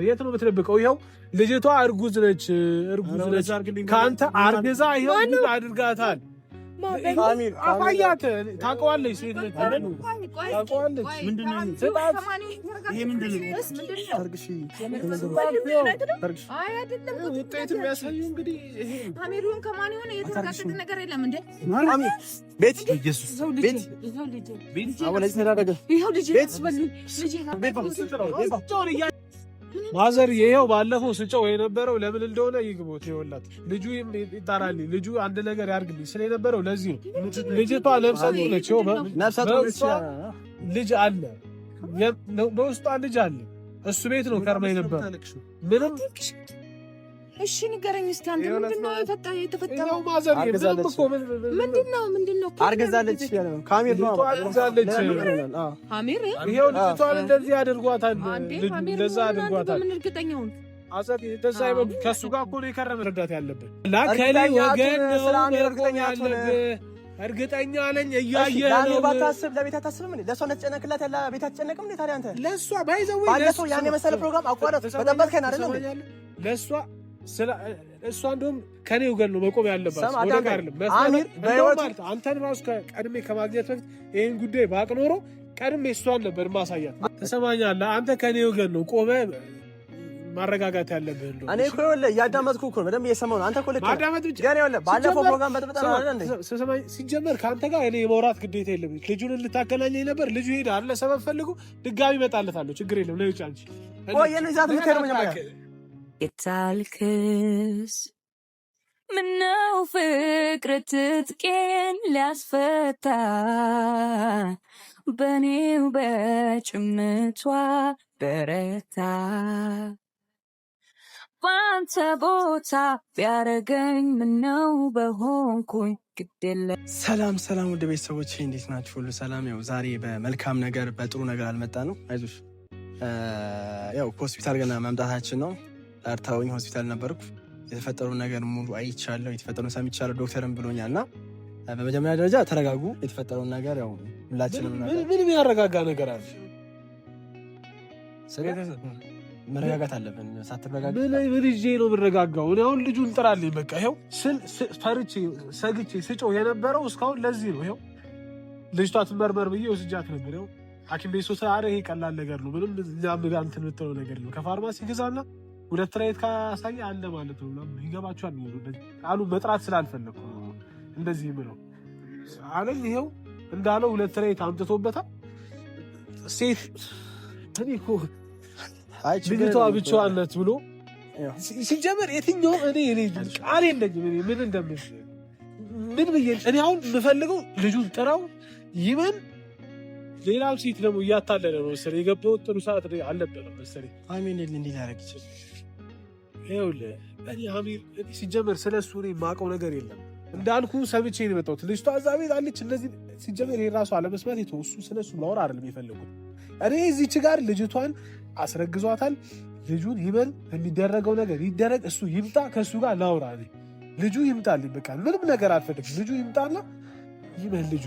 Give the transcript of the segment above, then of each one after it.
የት ነው የምትደብቀው? ይኸው ልጅቷ እርጉዝ ነች ካንተ አርግዛ ይኸው ምን አድርጋታል? አፋያት ታውቀዋለች። ሴት ነች ታውቀዋለች። ምንድነው ይሄ? ምንድነው ውጤት የሚያሳየው? እንግዲህ ይሄ አሜሪካን ከማን የሆነ የተረጋገጠ ነገር የለም እንዴ? ቤት ኢየሱስ ቤት ቤት አወለኝ ተራገደ ይሄው ልጅ ቤት ማዘር ይሄው ባለፈው ስጨው የነበረው ለምን እንደሆነ ይግቦት ይወላት ልጁ ይጣራል። ልጁ አንድ ነገር ያርግልኝ ስለነበረው ለዚህ ነው። ልጅቷ ለምሳሌ ነች ልጅ አለ በውስጧ ልጅ አለ። እሱ ቤት ነው ከርማ የነበረው ምንም እሺ ንገረኝ እስቲ አንተ ምንድነው የተፈጠረው? ማዘር ምንድነው አርገዛለች ካሜር ነው አርገዛለች። ካሜር ይሄው ልጅቷን እንደዚህ አድርጓታል። ልጅ እንደዛ አድርጓታል። ምን እርግጠኛው አሰብ እንደዛ ይበብ ከሱ ጋር እኮ ነው የከረመ ረዳት ያለበት ላከሊ ወገን ነው እርግጠኛ ነኝ። እያየህ ነው ባታስብ ለቤት አታስብም እንዴ? ለሷ ነጨነክላት ያለ ቤት አትጨነቅም እንዴ? ታዲያ አንተ ለሷ ባይዘው ባለፈው ያን የመሰለ ፕሮግራም አቋረጥ በጠበቅከን አይደል እንዴ? ለሷ እሷ እንደውም ከኔ ወገን ነው መቆም ያለባት። ወደ ጋር አይደለም አሚር በህይወት አንተን ራሱ ቀድሜ ከማግኘት በፊት ይሄን ጉዳይ ባቅ ኖሮ ቀድሜ እሷን ነበር ማሳያት። ተሰማኛለህ? አንተ ከኔ ወገን ነው ቆመ ማረጋጋት ያለብህ እንደው እኔ እኮ ይኸውልህ እያዳመጥኩ እኮ ነው፣ በደንብ እየሰማሁ ነው። አንተ እኮ ልክ ማዳመጥ ብቻ ገና ይኸውልህ ባለፈው ፕሮግራም በተበጠረ አይደል እንዴ? ሲጀመር ከአንተ ጋር እኔ የመውራት ግዴታ የለም። ልጁን ልታገናኘኝ ነበር። ልጁ ሄዳ አለ ሰበብ ፈልጉ ድጋሚ እመጣለታለሁ። ችግር የለም ነው ይጫንቺ ቆይ የኔ ዛት ምትከረመኝ ማለት የታልክስ ምነው ፍቅር ትጥቄን ሊያስፈታ በኔው በጭምቷ በረታ ባንተ ቦታ ቢያረገኝ ምነው በሆንኩኝ ግዴለ። ሰላም ሰላም ወደ ቤተሰቦቼ እንዴት ናችሁ? ሁሉ ሰላም? ያው ዛሬ በመልካም ነገር በጥሩ ነገር አልመጣ ነው። አይዞሽ ያው ሆስፒታል ገና መምጣታችን ነው። ጠርተውኝ ሆስፒታል ነበርኩ። የተፈጠረውን ነገር ሙሉ አይቻለሁ፣ የተፈጠረውን ሰምቻለሁ። ዶክተርም ብሎኛልና በመጀመሪያ ደረጃ ተረጋጉ። የተፈጠረውን ነገር ያው ሁላችንም ምንም ያረጋጋ ነገር አለ? መረጋጋት አለብን። ሳትረጋጋ ምን ይዤ ነው የምረጋጋው? እኔ አሁን ልጁን ጥራልኝ በቃ። ይኸው ፈርቼ ሰግቼ ስጮህ የነበረው እስካሁን ለዚህ ነው። ይኸው ልጅቷ ትመርመር ብዬ ወስጃት ነበር። ይኸው ሐኪም ቤት ሶስት አረ ይሄ ቀላል ነገር ነው፣ ምንም ዛምጋ እንትን የምትለው ነገር ነው። ከፋርማሲ ግዛና 2 ራይት ካሳየ አለ ማለት ነው። ይገባችኋል? ቃሉ መጥራት ስላልፈለኩ እንደዚህ ብለው አለኝ። ይኸው እንዳለው 2 ራይት አምጥቶበታል። ሴት እኔ እኮ ልጅቷ ብቻዋን ናት ብሎ ሲጀመር የትኛው እኔ ቃል የለኝም ምን እንደምን ምን ብዬ እኔ አሁን የምፈልገው ልጁን ጥራው ይመን። ሌላው ሴት ደግሞ እያታለለ ነው መሰለኝ የገባው ጥሩ ሰዓት አልነበረ መሰለኝ። አሜን እንዴት ያደርግ ይችላል? ይኸውልህ እኔ አሚር ሲጀመር ስለሱ እኔ የማውቀው ነገር የለም። እንዳልኩ ሰምቼ ነው የመጣሁት። ልጅቷ እዛ ቤት አለች። እንደዚህ ሲጀመር ይሄ ራሱ አለመስማት የተወሱ ስለሱ ላወራ አይደለም የፈለጉት። እኔ እዚች ጋር ልጅቷን አስረግዟታል። ልጁን ይበል፣ የሚደረገው ነገር ይደረግ፣ እሱ ይምጣ፣ ከእሱ ጋር ላውራ። ልጁ ይምጣልኝ በቃ ምንም ነገር አልፈልግም። ልጁ ይምጣና ይበል። ልጁ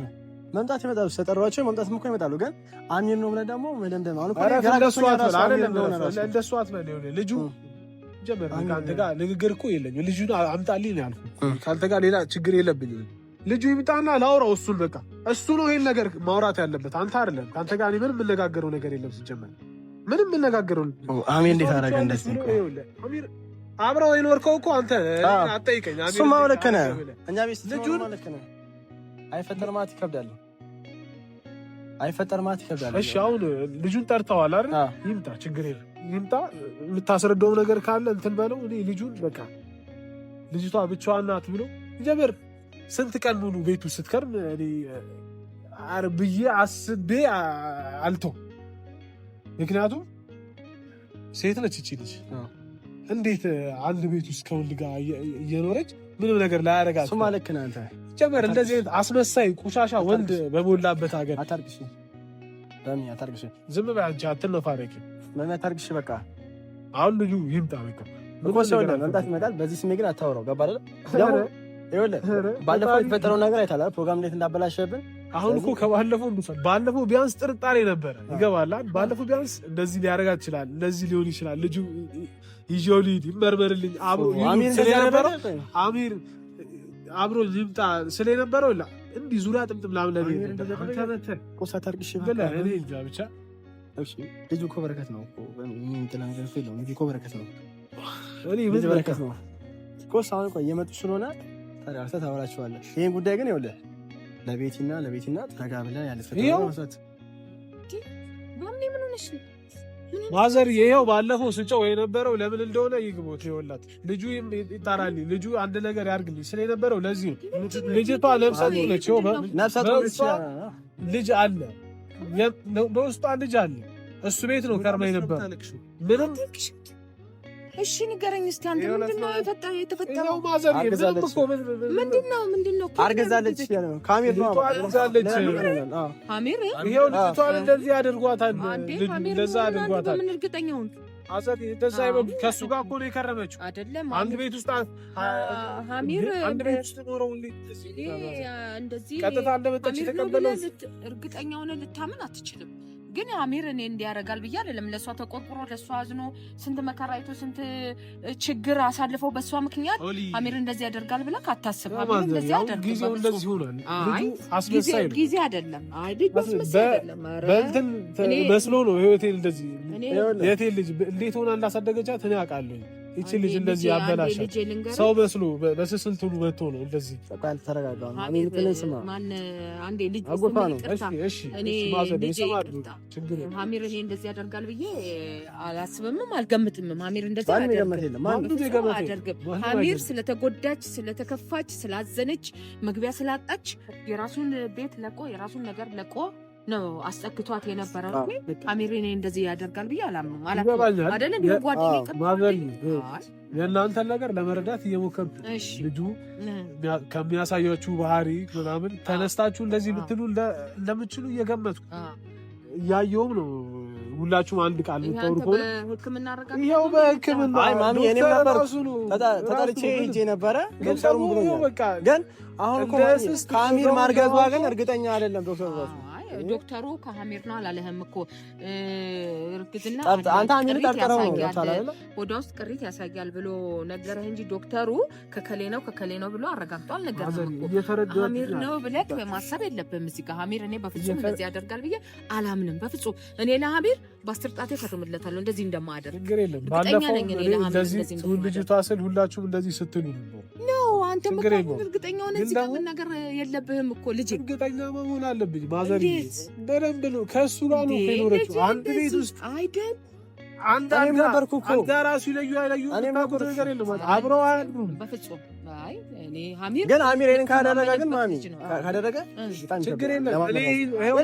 መምጣት ይመጣሉ። ተጠሯቸው መምጣት እኮ ይመጣሉ። ግን አሚር ነው ብለህ ደግሞ መደምደም አሁን እንደሱ አትበል። ልጁ ጀመር ከአንተ ጋር ንግግር እኮ የለኝም። ልጁን አምጣልኝ ነው ያልኩህ። ከአንተ ጋር ሌላ ችግር የለብኝም። ልጁ ይምጣና ላውራው። እሱን በቃ እሱ ነው ይሄን ነገር ማውራት ያለበት፣ አንተ አይደለም። ከአንተ ጋር ምንም የምነጋገረው ነገር የለም። ሲጀመር ምንም የምነጋገረው አሚር እንዴት አደረገ እንደዚህ አሚር አብረው የኖርከው እኮ አንተ አትጠይቀኝ። አሚር እሱማ ልክ ነህ። እኛ ቤት ልጁን ልክ ነህ። አይፈጠር ማለት ይከብዳል። አይፈጠር ማለት ይከብዳል። እሺ አሁን ልጁን ጠርተዋል አይደል? ይምጣ፣ ችግር የለም ይምጣ። የምታስረዳው ነገር ካለ እንትን በለው። እኔ ልጁን በቃ ልጅቷ ብቻዋን ናት ብሎ ጀበር ስንት ቀን ሙሉ ቤቱ ስትከርም እኔ ብዬ አስቤ አልተው። ምክንያቱም ሴት ነች እቺ ልጅ። እንዴት አንድ ቤት ውስጥ ከወንድ ጋር እየኖረች ምንም ነገር ላያረጋት? እሱማ ልክ ነህ አንተ። ጀመር እንደዚህ አይነት አስመሳይ ቆሻሻ ወንድ በሞላበት ሀገር አታርግሽ። ለምን አታርግሽ? ዝም በይ አንቺ አትነፋረቂ። ምን አታርግሽ? በቃ አሁን ልጁ ይምጣ በቃ። እኮ ሰው መምጣት ይመጣል። በዚህ ስሜት ግን አታወራው። ገባ አይደል? ደግሞ ይኸውልህ ባለፈው የተፈጠረው ነገር አይተሃል። ፕሮግራም እንዴት እንዳበላሸብን አሁን እኮ ከባለፈው ባለፈው ቢያንስ ጥርጣሬ ነበረ ይገባል። ባለፈው ቢያንስ እንደዚህ ሊያረጋት ይችላል፣ እንደዚህ ሊሆን ይችላል፣ ልጁ ይዤው ልሂድ ይመርመርልኝ አብሮ አሚር አብሮ ይምጣ ስለነበረው እንዲህ ዙሪያ ጥምጥም ላምለ ብቻ ልጁ እኮ በረከት ነው እኮ ልጁ እኮ በረከት ነው በረከት ነው እኮ። አሁን ቆይ እየመጡ ስለሆነ ተዳርተህ ታወራቸዋለህ። ይሄን ጉዳይ ግን ይኸውልህ ለቤቲና ተረጋ ብለህ ያለፈት ማዘር ይሄው ባለፈው ስጨው የነበረው ለምን እንደሆነ ይግቦት ይወላት ልጁ ይጣራልኝ ልጁ አንድ ነገር ያርግልኝ ስለነበረው ለዚህ ልጅቷ ልጅ አለ በውስጧ ልጅ አለ እሱ ቤት ነው ከርማ የነበረው ምንም እሺ ንገረኝ እስቲ አንተ ምንድነው የተፈጠረው? ማዘር ምንድነው አርገዛለች ያለው ካሜራ ነው አርገዛለች አሚር ይሄው ልጅቷን እንደዚህ አድርጓታል እንደዛ አድርጓታል ምን እርግጠኛው አዛት እንደዛ ይበሉ ከሱ ጋር እኮ ነው የከረመችው አይደለም አንድ ቤት ውስጥ አሚር አንድ ቤት ውስጥ ኖረው እንደዚህ ቀጥታ እንደመጣች ተቀበለው እርግጠኛው ነህ ልታምን አትችልም ግን አሚር እኔ እንዲያረጋል ብዬ አይደለም ለሷ ተቆርቆሮ ለሷ አዝኖ ስንት መከራይቶ ስንት ችግር አሳልፈው በሷ ምክንያት አሚር እንደዚህ ያደርጋል ብለህ አታስብ። አሚር እንደዚህ ያደርጋል ጊዜው እንደዚህ ሆኗል። ልጁ አስመሳይ ነው። ጊዜ አይደለም አይደል? አስመሳይ አይደለም። በእንትን መስሎ ነው ህይወቴን እንደዚህ የቴል ልጅ እንዴት ሆና እንዳሳደገቻት እኔ አውቃለሁ። እቺ ልጅ እንደዚህ ያበላሻል ሰው መስሎ በስስንቱሉ መጥቶ ነው እንደዚህ ተቃል ተረጋጋው ነው አሚር ከለስማ ማን አንዴ ልጅ አጎፋ ነው። እሺ እኔ አሚር እኔ እንደዚህ ያደርጋል ብዬ አላስብምም አልገምትምም። አሚር እንደዚህ አያደርግም። አሚር ስለተጎዳች ስለተከፋች ስላዘነች መግቢያ ስላጣች የራሱን ቤት ለቆ የራሱን ነገር ለቆ ነው አስጠክቷት የነበረው። አሚር እኔ እንደዚህ ያደርጋል ብዬ አላምንም። አይደለም ጓደኛዬ የእናንተን ነገር ለመረዳት እየሞከርኩ ልጁ ከሚያሳያችሁ ባህሪ ምናምን ተነስታችሁ እንደዚህ ልትሉ እንደምትችሉ እየገመትኩ እያየውም ነው። ሁላችሁም አንድ ቃል ልትወሩ ከሆነ በሕክምና አረጋግጥ ይሄው በሕክምና አይ ማሚ እኔ ነበር ተጣልቼ ሄጄ ነበረ ዶክተሩም ብሎኛል። ግን አሁን እኮ ከአሚር ማርገዟ ግን እርግጠኛ አይደለም ዶክተሩ ራሱ ዶክተሩ ከአሚር ነው አላለህም እኮ እርግዝና አንተ አሚር ጠርጠረው ነው ታላላ ወደ ውስጥ ቅሪት ያሳያል ብሎ ነገረህ እንጂ ዶክተሩ ከከሌ ነው ብሎ አረጋግጧል። ነገርህም እኮ አሚር ነው ብለህ ማሰብ የለብህም። እዚህ ጋር አሚር እኔ በፍጹም እንደዚህ ያደርጋል ብዬ አላምንም። በፍጹም እኔ ለአሚር በአስርጣቴ ፈርምለታለሁ እንደዚህ እንደማያደርግ ችግር የለም። ባለፈው እንደዚህ ልጅቷ ስል ሁላችሁም እንደዚህ ስትሉ ነው አንተ እርግጠኛ ሆነህ እዚህ ጋር መናገር የለብህም እኮ ልጅ እርግጠኛ መሆን አለብኝ ማዘር በደንብ ነው ከሱ ጋር ነው የኖረችው አንድ ቤት ውስጥ አይደል አንድ ነበርኩ እኮ አንተ ራሱ ይለዩ እኔ ማቆጥ ነገር የለም አብረው አይደሉም በፍጹም አይ እኔ አሚር ግን አሚር ይሄን ካደረገ ግን ማሚ ካደረገ ችግር የለም እኔ ይሄው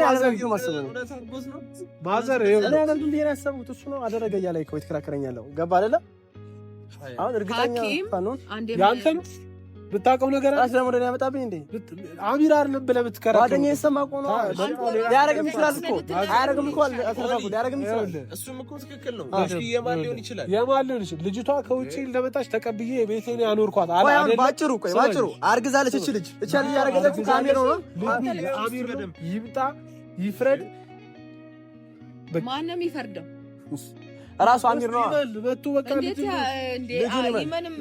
ማዘር ይሄው እኔ አንዱ ቢሄን ያሰቡት እሱ ነው አደረገ እያለ እኮ ይተከራከረኛል ገባ አይደለ አሁን እርግጠኛ ነው ያንተም ብታውቀው ነገር አለ አስለሞ ደና ያመጣብኝ እንዴ አሚር አይደለም ብለህ ብትከራከር ጓደኛዬ ሰማቆ ነው ያረጋም ይችላል እኮ አያረጋም እኮ አልተረፋቁ ያረጋም ይችላል እሱም እኮ ትክክል ነው እሺ የማን ሊሆን ይችላል ልጅቷ ከውጪ እንደመጣች ተቀብዬ ቤቴን ያኖርኳት አለ አይደል ባጭሩ አርግዛለች እቺ ልጅ ያረጋለች ካሜራ ነው አሚር በደም ይምጣ ይፍረድ ማንም ይፈርደው ራሱ አሚር ነው መጥቶ በቃ ልጅ ምንም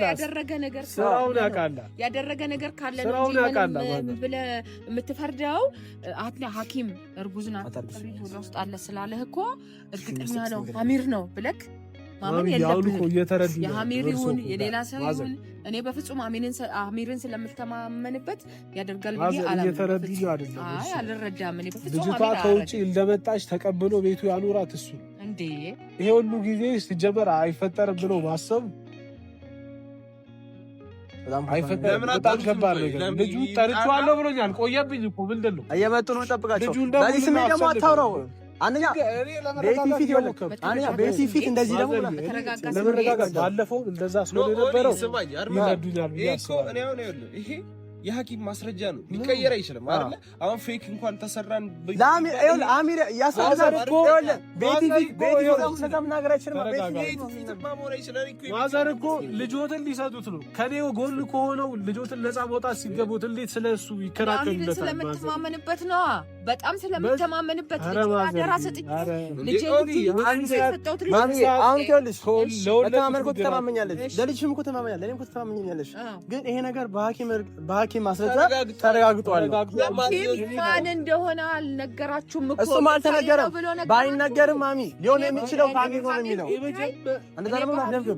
ያደረገ ነገር ስራውን ያውቃል ያደረገ ነገር ካለ ነው ብለህ የምትፈርደው አትለ ሐኪም እርጉዝ ናት ወደ ውስጥ አለ ስላለህ እኮ እርግጠኛ ነው አሚር ነው ብለህ ማመን የለብህም። የአሚር ይሁን የሌላ ሰው ይሁን እኔ በፍጹም አሚርን ስለምተማመንበት ያደርጋል ብዬ አላምንም። አይ አልረዳም። እኔ በፍጹም ልጅቷ ከውጪ እንደመጣች ተቀብሎ ቤቱ ያኖራት እሱ እንዴ ይሄ ሁሉ ጊዜ ሲጀመር አይፈጠርም ብሎ ማሰብ በጣም ከባድ ነገር። ልጁ ጠርቼዋለሁ ብሎኛል። ቆየብኝ እኮ ምንድን ነው እየመጡ ነው ጠብቃቸው። በዚህ ስሜት ደግሞ አታውራው። አንደኛ ቤቲ ፊት እንደዚህ ደግሞ ለመረጋጋት ባለፈው እንደዛ ስለነበረው ይረዱኛል ብዬ እኮ እኔ አሁን ይሄ የሐኪም ማስረጃ ነው ሊቀየር አይችልም አይደል? አሁን ፌክ እንኳን ተሰራን አሚር ያሳዛል እኮ ማዘር እኮ ልጆትን ሊሰጡት ነው። ከኔው ጎን ከሆነው ልጆትን ነፃ መውጣት ሲገቡት እንዴት ስለሱ ይከራከሩለታል? ስለምትማመንበት ነው። በጣም ስለምትማመንበት አደራ ሰጥቼ ልጅ ለልጅሽም እኮ ትማመኛለሽ፣ ለእኔም እኮ ትማመኛለሽ። ግን ይሄ ነገር በሐኪም ማስረጃ ተረጋግጧል። ማን እንደሆነ አልነገራችሁም እኮ። እሱም አልተነገረም። ባይነገርም ማሚ ሊሆን የሚችለው ከአሚር ነው የሚለው እንደዛ ደግሞ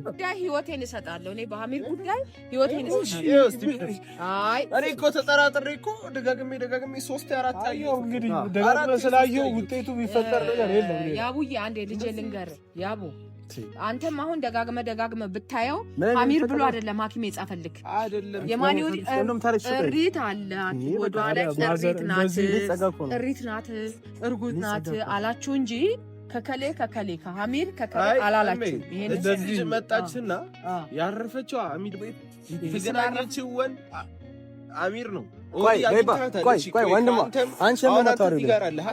ጉዳይ ህይወቴን እሰጣለሁ። እኔ በአሚር ጉዳይ ህይወቴን እሰጣለሁ። አይ እኔ እኮ ተጠራጥሬ እኮ ደጋግሜ 3-4 አየሁ። እንግዲህ ደጋግመህ ስላየሁ ውጤቱ የሚፈጠር ነገር የለም። ያቡዬ አንዴ ልጄ ልንገርህ ያቡ አንተም አሁን ደጋግመህ ብታየው አሚር ብሎ አይደለም ሐኪም የጻፈልክ አይደለም። የማኒውል እሪት አለ ወደ ላይ እሪት ናት እርጉዝ ናት አላችሁ እንጂ ከከሌ ከአሚር አላላችሁ። ይሄን እንደዚህ መጣችና ያረፈችው አሚር ቤት የተገናኘችው ወን አሚር ነው። ቆይ ወንድሟ አንቺ ምን አታወሪው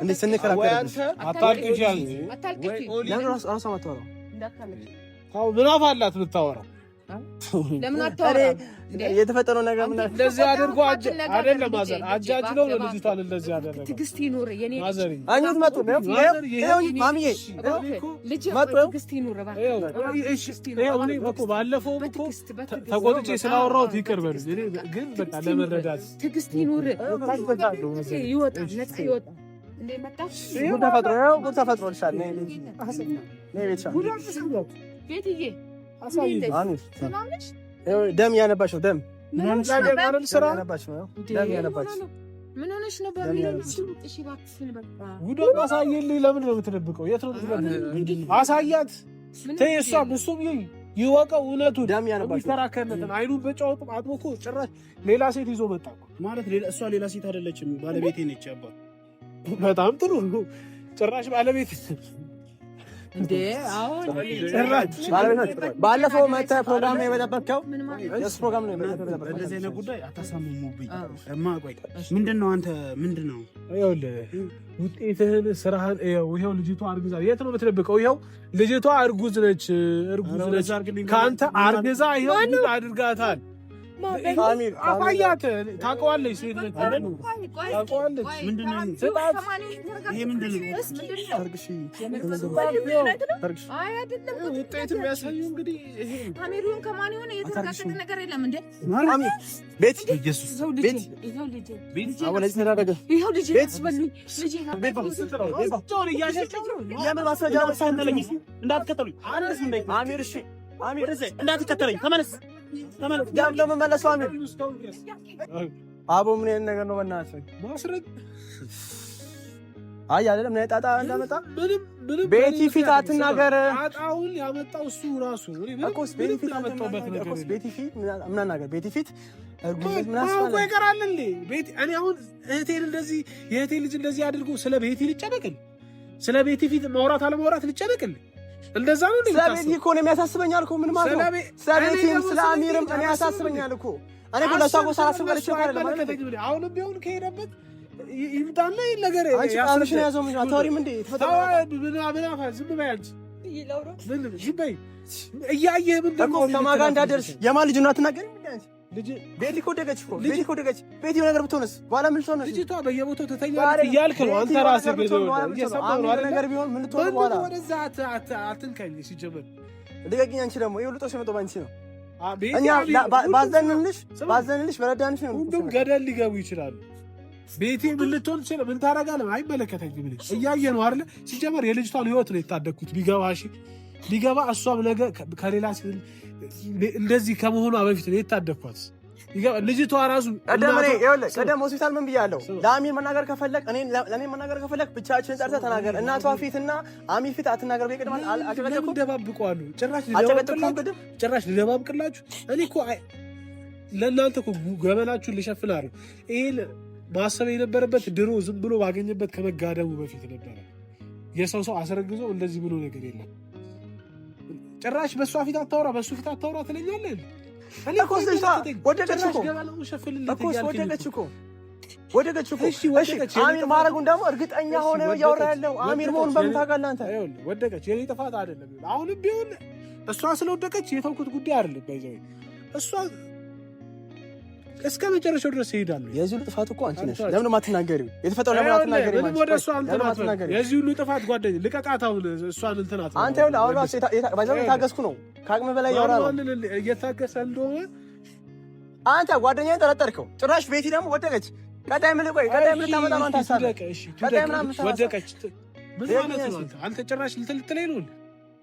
እንዴ? ስንከራከር አታልቅሽ ምን አፋላት ብታወራው ለምን አታወራው? የተፈጠረው ነገር ምን እንደዚህ አድርጎ አይደለም ማዘር አጃጅለው ነው ልጅቷን እንደዚህ አደረገ። ትዕግስት ይኑር የኔ ማዘር አኝት መጡ ነው ማሚዬ ልጅ ትዕግስት ይኑር ባለፈው እኮ ተቆጥቼ ስላወራሁት ይቅር በሉ። ግን በቃ ለመረዳት ትዕግስት ይኑር። ይወጣል ነፃ ይወጣል። እንዴ መጣሽ ጉድ ተፈጥሮልሻል። ቤትዬ ደም እያነባች ነው። ደም ምን ሆነሽ ነበር? ጉዷን አሳየልኝ። ለምን ነው የምትደብቀው? የት ነው የምትደብቀው? አሳያት። ተይ እሷም እሱም ይወቀው እውነቱን። ደም እያነባች ነው። አይኑን በጨዋጡ አጥቦ እኮ ጭራሽ ሌላ ሴት ይዞ መጣ ማለት። እሷ ሌላ ሴት አይደለችም፣ ባለቤቴ ነች። አባ በጣም ጥሩ ጭራሽ ባለቤት እንዴ አሁን ባለፈው መተ ፕሮግራም ነው የበጠበቅከው። ፕሮግራም ነው የበጠበቅከው። እንደዚህ አይነት ጉዳይ አታሳምሙብኝ። ቆይ ምንድነው አንተ ምንድነው? ይኸውልህ ውጤትህን ስራህን ይኸው ልጅቷ አርግዛ የት ነው የምትደብቀው? ይኸው ልጅቷ እርጉዝ ነች። ከአንተ አርግዛ ይኸው አድርጋታል። አባያት ታውቀዋለች። ሴት ነች ታውቀዋለች። ምንድነው ይሄ? ምንድነው ውጤቱ የሚያሳየው? እንግዲህ ይሄ አሜሪካን ከማን የሆነ የተረጋገጠ ነገር የለም እንዴ? ቤት ኢየሱስ ቤት ቤት አሁን እዚህ ተደረገ። ይሄው ልጅ በሉኝ ልጅ የምን ማስረጃ ወሳንተለኝ? እንዳትከተሉኝ አሚር። እሺ አሚር እንዳትከተለኝ ተመለስ። ጋር ለመመለስ አሚር አቦ ምን አይነት ነገር ነው? በእናትህ ማስረግ አይ አይደለም ነይ ጣጣ እንዳመጣ ምንም ቤቲ ፊት አትናገር። ጣጣውን ያመጣው እሱ ራሱ እኮ ቤቲ ፊት አመጣበት ነገር እኮ ቤቲ ፊት ምን አናገር? ቤቲ ፊት እርጉዝ ምን አስባለ? ቆይ ይቀራል እንዴ? ቤቲ እኔ አሁን እህቴን እንደዚህ የእህቴ ልጅ እንደዚህ አድርጎ ስለ ቤቲ ልጨነቅል? ስለ ቤቲ ፊት ማውራት አለማውራት ልጨነቅል? እንደዛ ነው እንዴ? ስለ ቤቲ እኮ ነው የሚያሳስበኛል እኮ ምን ማለት ነው? ስለ ቤቲም ስለ አሚርም እኔ ያሳስበኛል እኮ። እኔ እኮ ለሷ እኮ ሳላስብ ማለት ነው። አሁንም ቢሆን ከሄደበት ይምጣና ይሄን ነገር ያስልሽ ነው ያዘው። ምን አታወሪም እንዴ? ዝም በይ አንቺ። ዝም በይ እያየህ ምንድን ነው ከማን ጋር እንዳደርስ የማን ልጅ ነው አትናገሪም እንዴ? አንቺ ልጅ ቤቲ እኮ ደገች እኮ ቤቲ እኮ ደገች። ቤቲ ነገር ብትሆንስ በኋላ ምን ትሆን? ልጅቷ በየቦታው ተተኛለች እያልክ ነው አንተ ራስህ። እየሰማህ ነው አይደል? ነገር ቢሆን ምን ትሆን? በኋላ ወደዛ አትንካኝ። ሲጀመር ልቀቂኝ። አንቺ ደግሞ ይኸው ልጦሽ የመጣው ባንቺ ነው። እኛ ባዘንልሽ በረዳንሽ ነው። ሁሉም ገደል ሊገቡ ይችላሉ። ቤቴ ምን ልትሆን ትችላለህ? ምን ታደርጋለህ? አይመለከተኝም። እያየህ ነው አይደል? ሲጀመር የልጅቷን ህይወት ነው የታደግኩት። ቢገባ እሷም ነገ ከሌላ እንደዚህ ከመሆኗ በፊት ነው የታደግኳት። ልጅቷ ራሱ ቀደም ሆስፒታል ምን ብያለሁ? ለአሚር መናገር ከፈለግ ለእኔ መናገር ከፈለግ ብቻችን ጠርተህ ተናገር። እናቷ ፊትና አሚር ፊት አትናገር። በቅድም አልጨቀጨኩም። ደባብቀዋሉ። ጭራሽ ልደባብቅላችሁ። እኔ እኮ ለእናንተ እኮ ገመናችሁን ልሸፍን አይደል? ይሄን ማሰብ የነበረበት ድሮ ዝም ብሎ ባገኘበት ከመጋደሙ በፊት ነበረ። የሰው አስረግዞ እንደዚህ ብሎ ነገር የለም። ጭራሽ በእሷ ፊት አታውራ፣ በእሱ ፊት አታውራ ትለኛለህ። ወደቀች። አሚር ማረጉን ደግሞ እርግጠኛ ሆነ እያወራ ያለው አሚር መሆኑን በምን ታውቃለህ አንተ? ወደቀች። የኔ ጥፋት አይደለም። አሁንም ቢሆን እሷ ስለወደቀች የተውኩት ጉዳይ አይደለም። ባይዘው እሷ እስከ መጨረሻው ድረስ ይሄዳሉ። የዚህ ሁሉ ጥፋት እኮ አንቺ ነሽ። ለምን ማትናገሪው? የተፈጠረው ለምን አትናገሪው? ወደ እሷ አትናገሪው። የዚህ ሁሉ ጥፋት ጓደኛ ልቀቃት። አሁን እሷን እንትን አትናገሪው። አንተ ይኸውልህ አሁን ባይዘው የታገስኩ ነው። ከአቅም በላይ ያወራ ነው። እየታገሰ እንደሆነ አንተ ጓደኛዬን ጠረጠርከው። ጭራሽ ቤቲ ደግሞ ወደቀች። ቀጣይ ምን ቆይ ቀጣይ ምን ታመጣ ነው? አንተ ታሳለህ። ቀጣይ ምን አመጣ? ወደቀች። ምን ማለት ነው? አንተ ጭራሽ ልትለኝ ነው?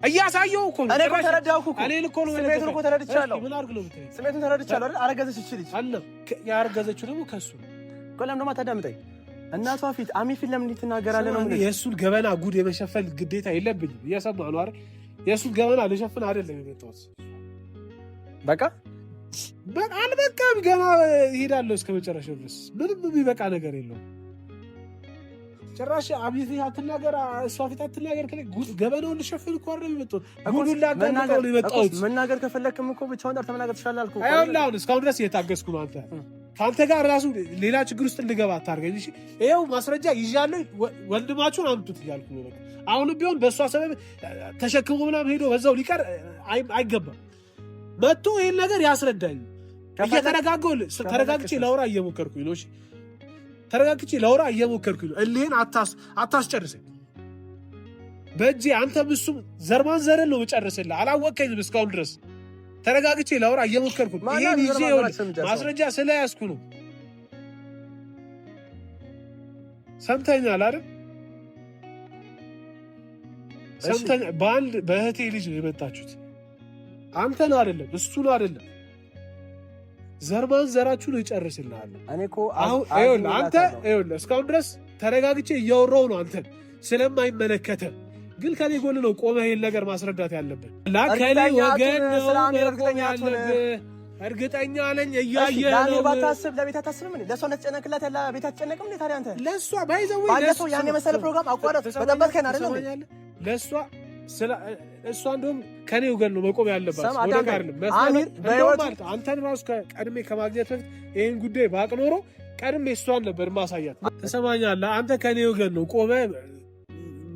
እያሳየው እኮ ነው። እኔ እኮ ተረዳሁህ እኮ። እኔ እኮ ነው ስሜቱን እኮ ተረድቻለሁ። ምን አድርግ ነው የምትለኝ? ስሜቱን ተረድቻለሁ አይደል? አረገዘች እቺ ልጅ አለ። ያረገዘችው ደግሞ ከሱ ነው። ቆለም ደግሞ አታዳምጠኝ። እናቷ ፊት አሚር ፊት ለምን ትናገራለህ ነው? የእሱን ገበና ጉድ የመሸፈን ግዴታ የለብኝም። እየሰማህ ነው አይደል? የእሱን ገበና ልሸፍን አይደለም የመጣሁት። በቃ አልበቃም። ገና እሄዳለሁ እስከ መጨረሻው ድረስ። ምንም የሚበቃ ነገር የለውም። ጭራሽ አብይት አትናገር፣ እሷ ፊት አትናገር። ገበናውን ልሸፍን እኮ አይደለም የመጣሁት። ጉዱን ላጋልጠው ነው የመጣሁት። መናገር ከፈለክም እኮ ብቻውን ጠርተህ መናገር ትችላለህ አልኩህ። አይሆንልህ። አሁን እስካሁን ድረስ እየታገስኩ ነው። ከአንተ ጋር ራሱ ሌላ ችግር ውስጥ እንድገባ አታርገኝ። እሺ ይኸው ማስረጃ ይዣለሁ። ወንድማችሁን አምጡት እያልኩ ነው። አሁንም ቢሆን በእሷ ሰበብ ተሸክሞ ምናምን ሄዶ በዛው ሊቀር አይገባም። መጥቶ ይህን ነገር ያስረዳኝ። ተረጋግቼ ላውራ እየሞከርኩኝ ነው። ተረጋግቼ ላውራ እየሞከርኩኝ ነው። እልህን አታስጨርሰኝ በእጄ። አንተም እሱም ዘርማን ዘርን ነው የምጨርስልህ። አላወቀኝም እስካሁን ድረስ። ተረጋግቼ ላውራ እየሞከርኩ ነው። ይህን ይዤ ማስረጃ ስለያዝኩ ነው። ሰምተኛል አይደል? በእህቴ ልጅ ነው የመጣችሁት። አንተን አይደለም እሱን አይደለም። ዘርማን ዘራችሁ ነው ይጨርስልሃል። እኔ እኮ አንተ እስካሁን ድረስ ተረጋግቼ እያወራሁ ነው። አንተን ስለማይመለከተ ግን ከኔ ጎን ነው ቆመህ ይሄን ነገር ማስረዳት ያለብን። ከኔ ወገን ነው እርግጠኛ ነኝ። እያየህ ነው። ባታስብ ለቤት አታስብም እንዴ? ለሷ ነጭነክላት ያለ ቤት አትጨነቅም እንዴ? ታዲያ አንተ ለሷ ባይዘው ባለፈው ያን የመሰለ ፕሮግራም አቋረጥ በጠበቅከን አይደለም ለሷ እሷ እንደውም ከኔ ወገን ነው መቆም ያለባት። ወደ ጋር አንተን ራሱ ቀድሜ ከማግኘት በፊት ይህን ጉዳይ ባቅ ኖሮ ቀድሜ እሷን ነበር ማሳያት። ተሰማኛለህ? አንተ ከኔ ወገን ነው ቆመ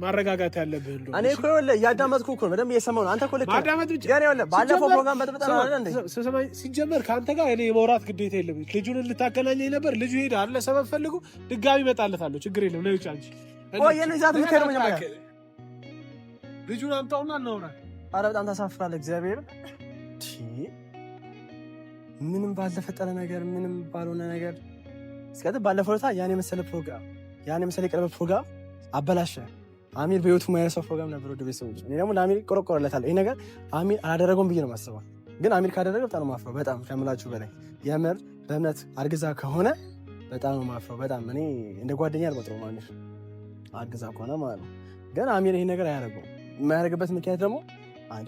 ማረጋጋት ያለብህ። እንደው እኔ እኮ ይኸውልህ እያዳመጥኩ እኮ ነው፣ በደንብ እየሰማሁ ነው። አንተ እኮ ልክ ማዳመጥ ብቻ ያኔ ይኸውልህ ባለፈው ፕሮግራም በተበጣጣ አይደል እንዴ? ሲጀመር ከአንተ ጋር እኔ የመውራት ግዴታ የለብኝ። ልጁን ልታገናኘኝ ነበር። ልጁ ሄዳ አለ ሰበብ ፈልጉ ድጋሚ እመጣለታለሁ። ችግር የለም። ነው ይጫንቺ ቆይ የኔ ዛት ምከረው መጀመሪያ ልጁን አምጣውና እናውራ። ኧረ በጣም ታሳፍራለህ። እግዚአብሔር ምንም ባልተፈጠረ ነገር ምንም ባልሆነ ነገር እስከዚህ ባለፈው ዕለት ያን የመሰለ የቀረበ ፕሮግራም አበላሸ። አሚር በህይወቱ የማይረሳው ፕሮግራም ነበር። ወደ ቤተሰቦች እኔ ደግሞ ለአሚር ቆረቆረለታለሁ። ይሄ ነገር አሚር አላደረገውም ብዬ ነው የማስበው። ግን አሚር ካደረገ በጣም ነው የማፍረው። በጣም ከምላችሁ በላይ የምር በእምነት አርግዛ ከሆነ በጣም ነው የማፍረው። በጣም እኔ እንደ ጓደኛ አልቆጥረውም። አሚር አርግዛ ከሆነ ማለት ነው። ግን አሚር ይሄ ነገር አያደርገውም። የማያደርግበት ምክንያት ደግሞ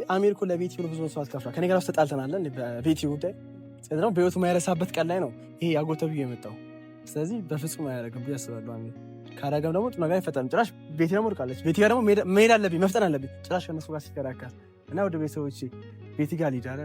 አሚር እኮ ለቤቲ ብዙ መስዋዕት ከፍሏል። ከኔ ጋር ውስጥ ተጣልተናል በቤቲ ጉዳይ። ስለዚህ ደግሞ በህይወቱ የማይረሳበት ቀን ላይ ነው ይሄ ያጎተብዬ የመጣው። ስለዚህ በፍጹም አያደርግም ብዬ አስባለሁ። አሚር ካረገም ደግሞ ጥሩ ነገር አይፈጠርም። ጭራሽ ቤቲ ደግሞ ወድቃለች። ቤቲ ጋር ደግሞ መሄድ አለብኝ፣ መፍጠን አለብኝ። ጭራሽ ከነሱ ጋር ሲከራከር እና ወደ ቤተሰቦቼ ቤቲ ጋር ሊዳረ